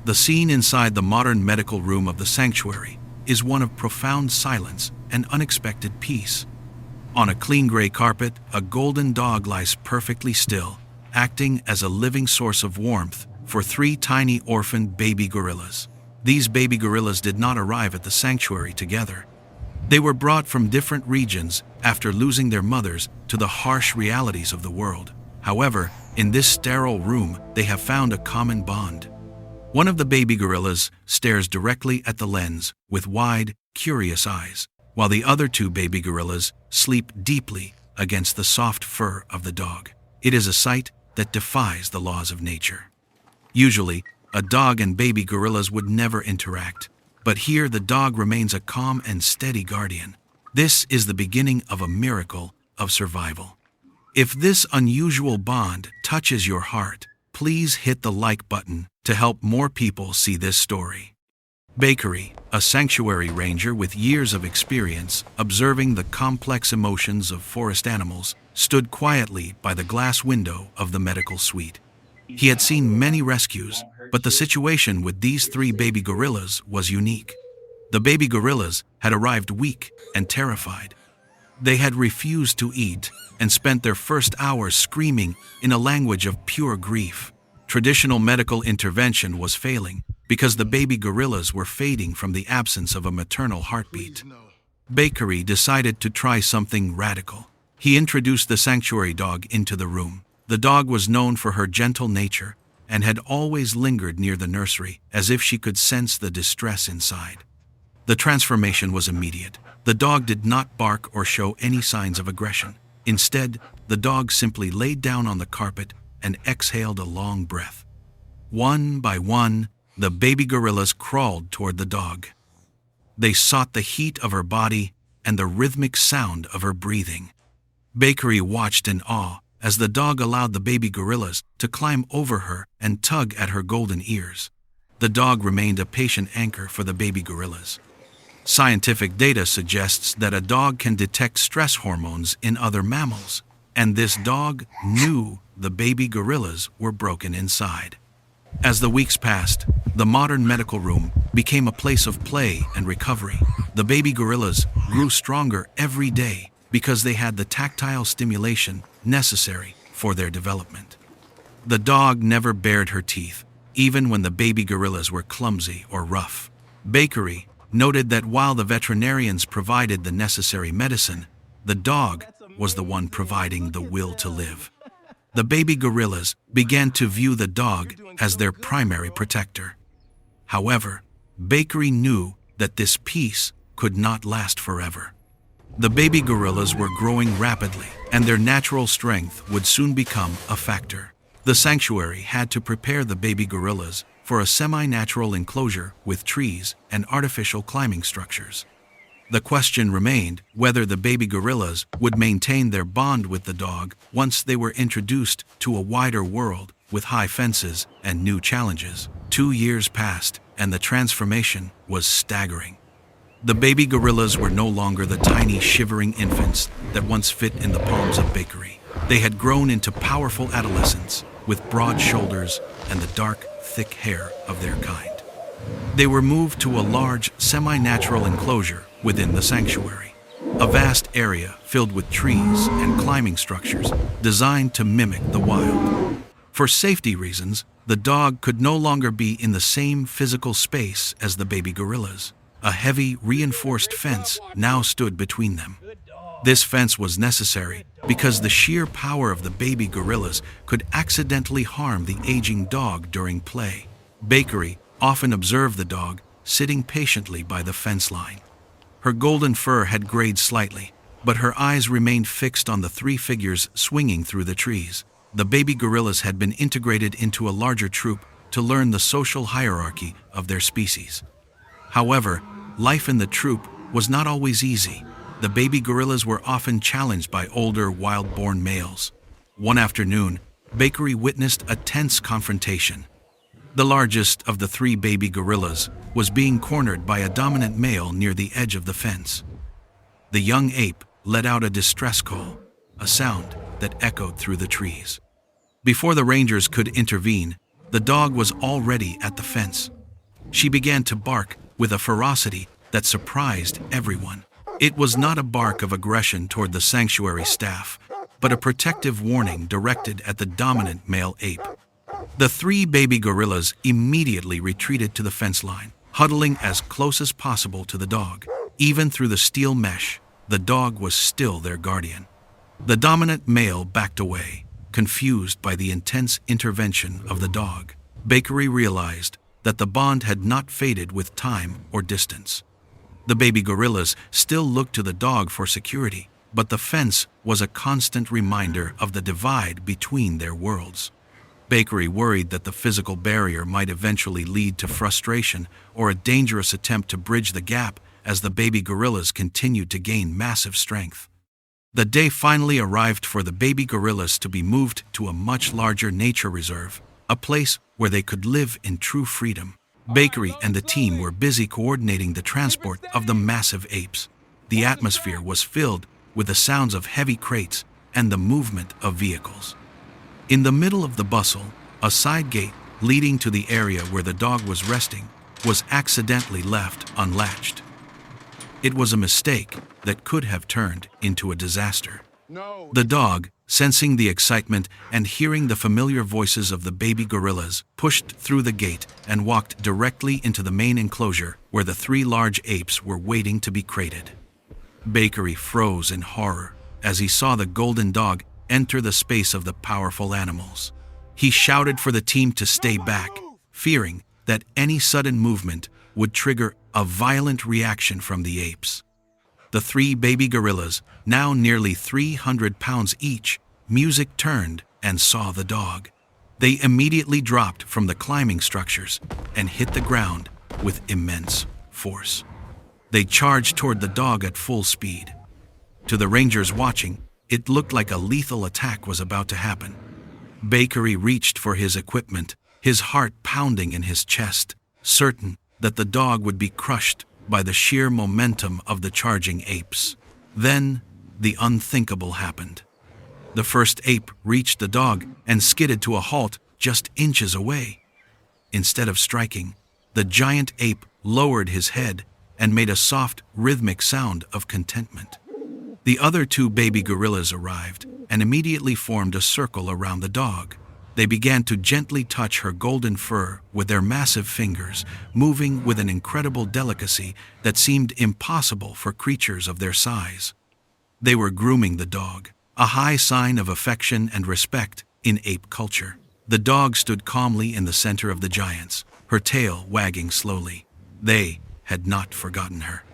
The scene inside the modern medical room of the sanctuary is one of profound silence and unexpected peace. On a clean gray carpet, a golden dog lies perfectly still, acting as a living source of warmth for three tiny orphaned baby gorillas. These baby gorillas did not arrive at the sanctuary together. They were brought from different regions after losing their mothers to the harsh realities of the world. However, in this sterile room, they have found a common bond. One of the baby gorillas stares directly at the lens with wide, curious eyes, while the other two baby gorillas sleep deeply against the soft fur of the dog. It is a sight that defies the laws of nature. Usually, a dog and baby gorillas would never interact, but here the dog remains a calm and steady guardian. This is the beginning of a miracle of survival. If this unusual bond touches your heart, please hit the like button to help more people see this story. Bakery, a sanctuary ranger with years of experience observing the complex emotions of forest animals, stood quietly by the glass window of the medical suite. He had seen many rescues, but the situation with these three baby gorillas was unique. The baby gorillas had arrived weak and terrified. They had refused to eat and spent their first hours screaming in a language of pure grief. Traditional medical intervention was failing because the baby gorillas were fading from the absence of a maternal heartbeat. Bakery decided to try something radical. He introduced the sanctuary dog into the room. The dog was known for her gentle nature and had always lingered near the nursery as if she could sense the distress inside. The transformation was immediate. The dog did not bark or show any signs of aggression. Instead, the dog simply laid down on the carpet and exhaled a long breath. One by one, the baby gorillas crawled toward the dog. They sought the heat of her body and the rhythmic sound of her breathing. Bakery watched in awe as the dog allowed the baby gorillas to climb over her and tug at her golden ears. The dog remained a patient anchor for the baby gorillas. Scientific data suggests that a dog can detect stress hormones in other mammals, and this dog knew the baby gorillas were broken inside. As the weeks passed, the modern medical room became a place of play and recovery. The baby gorillas grew stronger every day because they had the tactile stimulation necessary for their development. The dog never bared her teeth, even when the baby gorillas were clumsy or rough. Bakery noted that while the veterinarians provided the necessary medicine, the dog was the one providing the will to live. The baby gorillas began to view the dog as their primary protector. However, Bakery knew that this peace could not last forever. The baby gorillas were growing rapidly, and their natural strength would soon become a factor. The sanctuary had to prepare the baby gorillas for a semi-natural enclosure with trees and artificial climbing structures. The question remained whether the baby gorillas would maintain their bond with the dog once they were introduced to a wider world with high fences and new challenges. 2 years passed, and the transformation was staggering. The baby gorillas were no longer the tiny, shivering infants that once fit in the palms of Bakery. They had grown into powerful adolescents with broad shoulders and the dark, thick hair of their kind. They were moved to a large, semi-natural enclosure within the sanctuary, a vast area filled with trees and climbing structures designed to mimic the wild. For safety reasons, the dog could no longer be in the same physical space as the baby gorillas. A heavy, reinforced fence now stood between them. This fence was necessary because the sheer power of the baby gorillas could accidentally harm the aging dog during play. Bakery often observed the dog sitting patiently by the fence line. Her golden fur had grayed slightly, but her eyes remained fixed on the three figures swinging through the trees. The baby gorillas had been integrated into a larger troop to learn the social hierarchy of their species. However, life in the troop was not always easy. The baby gorillas were often challenged by older, wild-born males. One afternoon, Bakery witnessed a tense confrontation. The largest of the three baby gorillas was being cornered by a dominant male near the edge of the fence. The young ape let out a distress call, a sound that echoed through the trees. Before the rangers could intervene, the dog was already at the fence. She began to bark with a ferocity that surprised everyone. It was not a bark of aggression toward the sanctuary staff, but a protective warning directed at the dominant male ape. The three baby gorillas immediately retreated to the fence line, huddling as close as possible to the dog. Even through the steel mesh, the dog was still their guardian. The dominant male backed away, confused by the intense intervention of the dog. Bakery realized that the bond had not faded with time or distance. The baby gorillas still looked to the dog for security, but the fence was a constant reminder of the divide between their worlds. Bakery worried that the physical barrier might eventually lead to frustration or a dangerous attempt to bridge the gap as the baby gorillas continued to gain massive strength. The day finally arrived for the baby gorillas to be moved to a much larger nature reserve, a place where they could live in true freedom. Bakery and the team were busy coordinating the transport of the massive apes. The atmosphere was filled with the sounds of heavy crates and the movement of vehicles. In the middle of the bustle, a side gate leading to the area where the dog was resting was accidentally left unlatched. It was a mistake that could have turned into a disaster. The dog, sensing the excitement and hearing the familiar voices of the baby gorillas, pushed through the gate and walked directly into the main enclosure where the three large apes were waiting to be crated. Bakery froze in horror as he saw the golden dog enter the space of the powerful animals. He shouted for the team to stay back, fearing that any sudden movement would trigger a violent reaction from the apes. The three baby gorillas, now nearly 300 pounds each, music turned and saw the dog. They immediately dropped from the climbing structures and hit the ground with immense force. They charged toward the dog at full speed. To the rangers watching, it looked like a lethal attack was about to happen. Bakery reached for his equipment, his heart pounding in his chest, certain that the dog would be crushed by the sheer momentum of the charging apes. Then, the unthinkable happened. The first ape reached the dog and skidded to a halt just inches away. Instead of striking, the giant ape lowered his head and made a soft, rhythmic sound of contentment. The other two baby gorillas arrived and immediately formed a circle around the dog. They began to gently touch her golden fur with their massive fingers, moving with an incredible delicacy that seemed impossible for creatures of their size. They were grooming the dog, a high sign of affection and respect in ape culture. The dog stood calmly in the center of the giants, her tail wagging slowly. They had not forgotten her.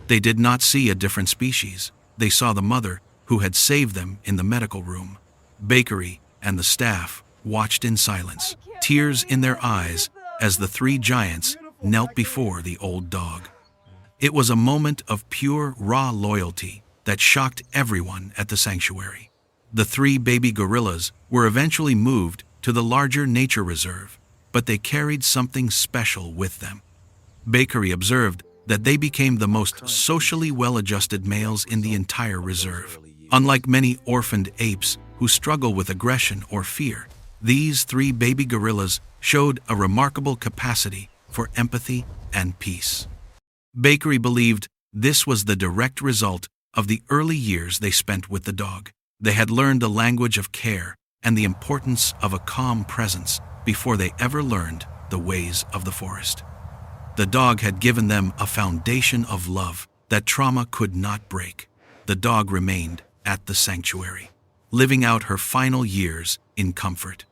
They did not see a different species. They saw the mother who had saved them in the medical room. Bakery and the staff watched in silence, tears in their eyes as the three giants knelt before the old dog. It was a moment of pure, raw loyalty that shocked everyone at the sanctuary. The three baby gorillas were eventually moved to the larger nature reserve, but they carried something special with them. Bakery observed that they became the most socially well-adjusted males in the entire reserve. Unlike many orphaned apes who struggle with aggression or fear, these three baby gorillas showed a remarkable capacity for empathy and peace. Bakery believed this was the direct result of the early years they spent with the dog. They had learned the language of care and the importance of a calm presence before they ever learned the ways of the forest. The dog had given them a foundation of love that trauma could not break. The dog remained at the sanctuary, living out her final years in comfort.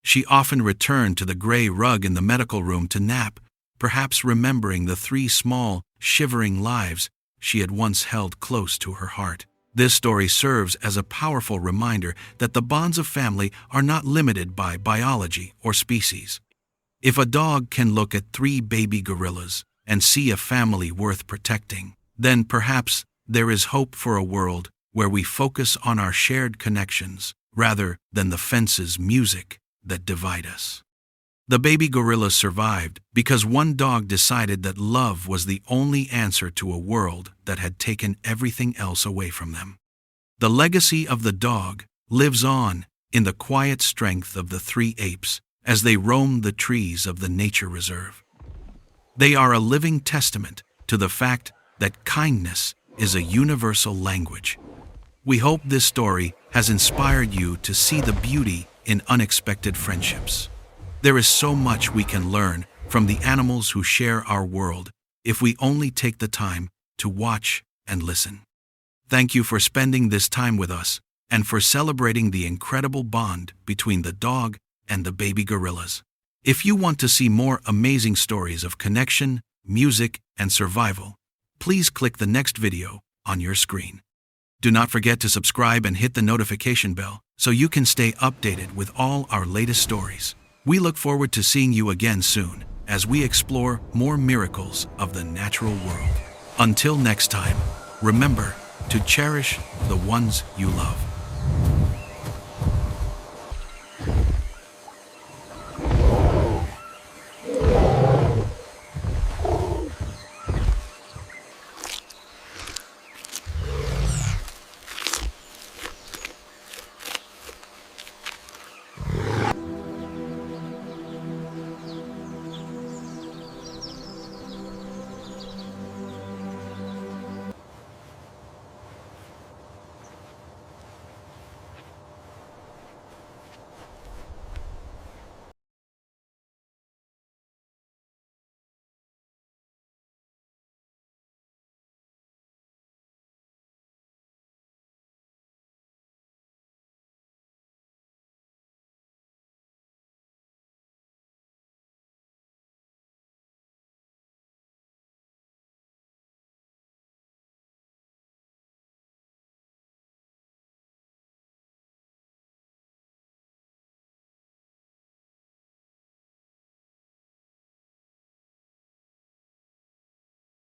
She often returned to the gray rug in the medical room to nap, perhaps remembering the three small, shivering lives she had once held close to her heart. This story serves as a powerful reminder that the bonds of family are not limited by biology or species. If a dog can look at three baby gorillas and see a family worth protecting, then perhaps there is hope for a world where we focus on our shared connections rather than the fence's music that divide us. The baby gorillas survived because one dog decided that love was the only answer to a world that had taken everything else away from them. The legacy of the dog lives on in the quiet strength of the three apes as they roam the trees of the nature reserve. They are a living testament to the fact that kindness is a universal language. We hope this story has inspired you to see the beauty in unexpected friendships. There is so much we can learn from the animals who share our world if we only take the time to watch and listen. Thank you for spending this time with us and for celebrating the incredible bond between the dog and the baby gorillas. If you want to see more amazing stories of connection, music, and survival, please click the next video on your screen. Do not forget to subscribe and hit the notification bell so you can stay updated with all our latest stories. We look forward to seeing you again soon as we explore more miracles of the natural world. Until next time, remember to cherish the ones you love.